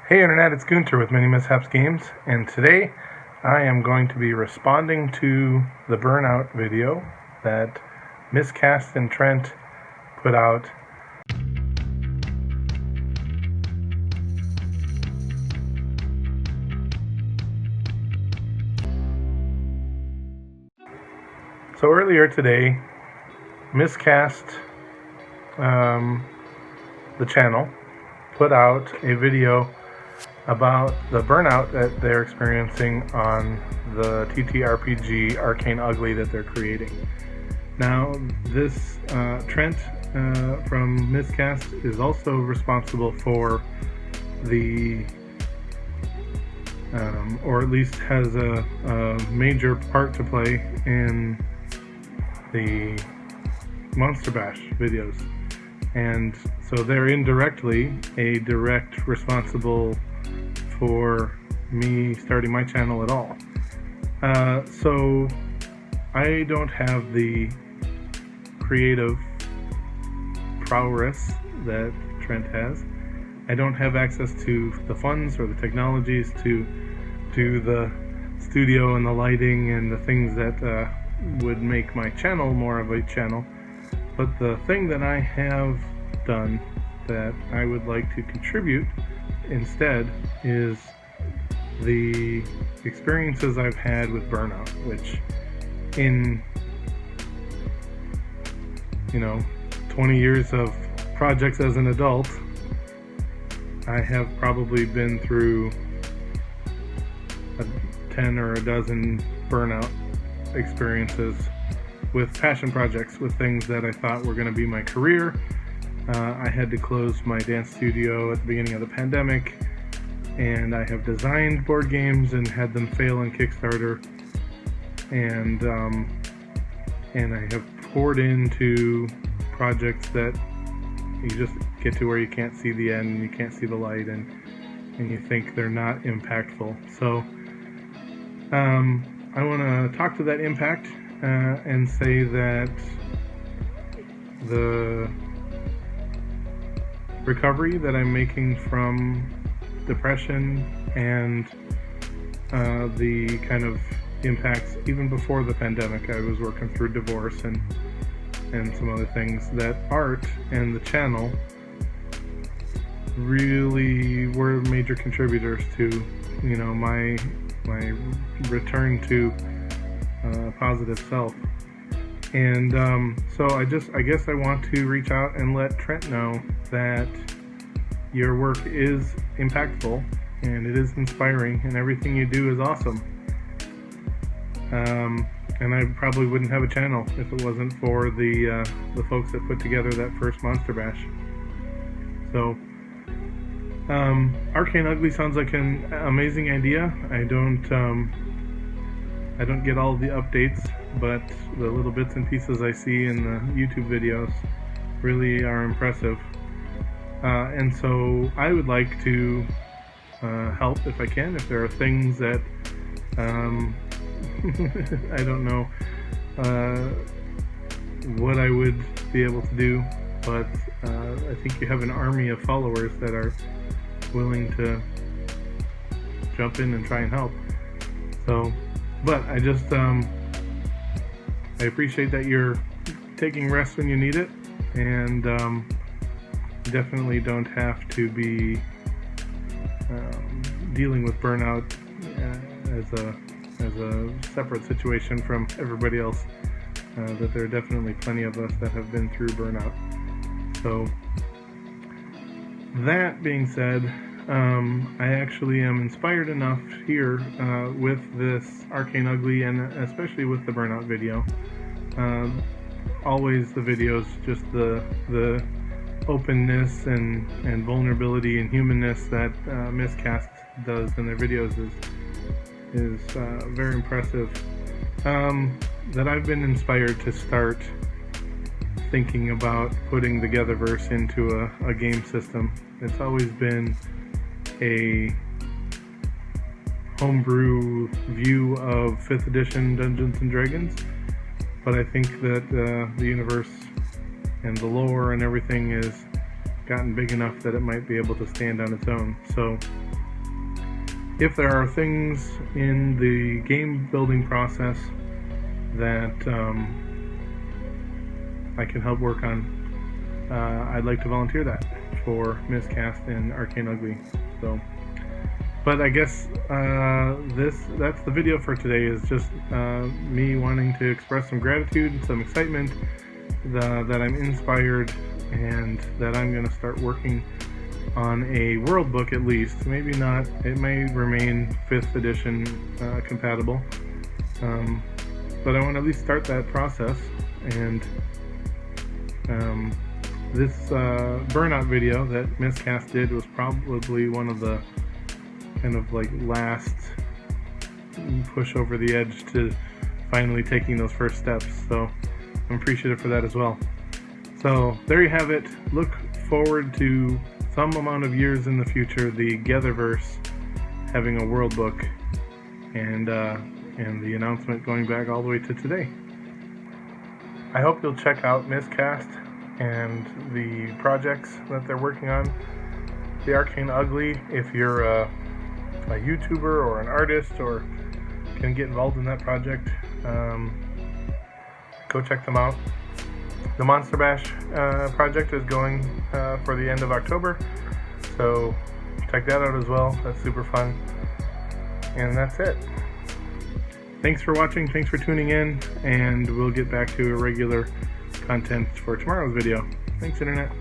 Hey Internet, it's Gunter with MiniMishaps Games, and today I am going to be responding to the Burnout video that Miscast and Trent put out. So earlier today, Miscast, the channel, put out a video about the burnout that they're experiencing on the TTRPG Arcane Ugly that they're creating. Now, this Trent from Miscast is also responsible for the, or at least has a major part to play in the Monster Bash videos. And so they're indirectly a direct responsible for me starting my channel at all. So I don't have the creative prowess that Trent has. I don't have access to the funds or the technologies to do the studio and the lighting and the things that would make my channel more of a channel. But the thing that I have done that I would like to contribute instead is the experiences I've had with Burnout, which in 20 years of projects as an adult, I have probably been through 10 or a dozen Burnout experiences with passion projects, with things that I thought were going to be my career. I had to close my dance studio at the beginning of the pandemic, and I have designed board games and had them fail in Kickstarter, and I have poured into projects that you just get to where you can't see the end and you can't see the light, and you think they're not impactful. So I want to talk to that impact and say that the recovery that I'm making from depression and the kind of impacts even before the pandemic, I was working through divorce and some other things, that art and the channel really were major contributors to my return to positive self. And so I guess I want to reach out and let Trent know that your work is impactful and it is inspiring and everything you do is awesome. And I probably wouldn't have a channel if it wasn't for the folks that put together that first Monster Bash. So Arcane Ugly sounds like an amazing idea. I don't get all the updates, but the little bits and pieces I see in the YouTube videos really are impressive. And so I would like to help if I can. If there are things that I don't know what I would be able to do, but I think you have an army of followers that are willing to jump in and try and help. So, but I just I appreciate that you're taking rest when you need it, and definitely don't have to be dealing with burnout as a separate situation from everybody else. That there are definitely plenty of us that have been through burnout. So that being said, I actually am inspired enough here with this Arcane Ugly, and especially with the Burnout video. Always the videos, just the openness and vulnerability and humanness that Miscast does in their videos is very impressive. That I've been inspired to start thinking about putting the Togetherverse into a game system. It's always been a homebrew view of 5th edition Dungeons and Dragons, but I think that the universe and the lore and everything has gotten big enough that it might be able to stand on its own. So if there are things in the game building process that I can help work on, I'd like to volunteer that for Miscast and Arcane Ugly. So, but I guess that's the video for today. Is just me wanting to express some gratitude and some excitement that I'm inspired and that I'm going to start working on a world book at least. Maybe not. It may remain 5th edition compatible, but I want to at least start that process. And this Burnout video that Miscast did was probably one of the kind of like last push over the edge to finally taking those first steps. So I'm appreciative for that as well. So there you have it. Look forward to some amount of years in the future, the Getherverse having a world book, and the announcement going back all the way to today. I hope you'll check out Miscast and the projects that they're working on. The Arcane Ugly, if you're a YouTuber or an artist or can get involved in that project, go check them out. The Monster Bash project is going for the end of October, so check that out as well. That's super fun. And that's it. Thanks for watching, thanks for tuning in, and we'll get back to regular content for tomorrow's video. Thanks, Internet.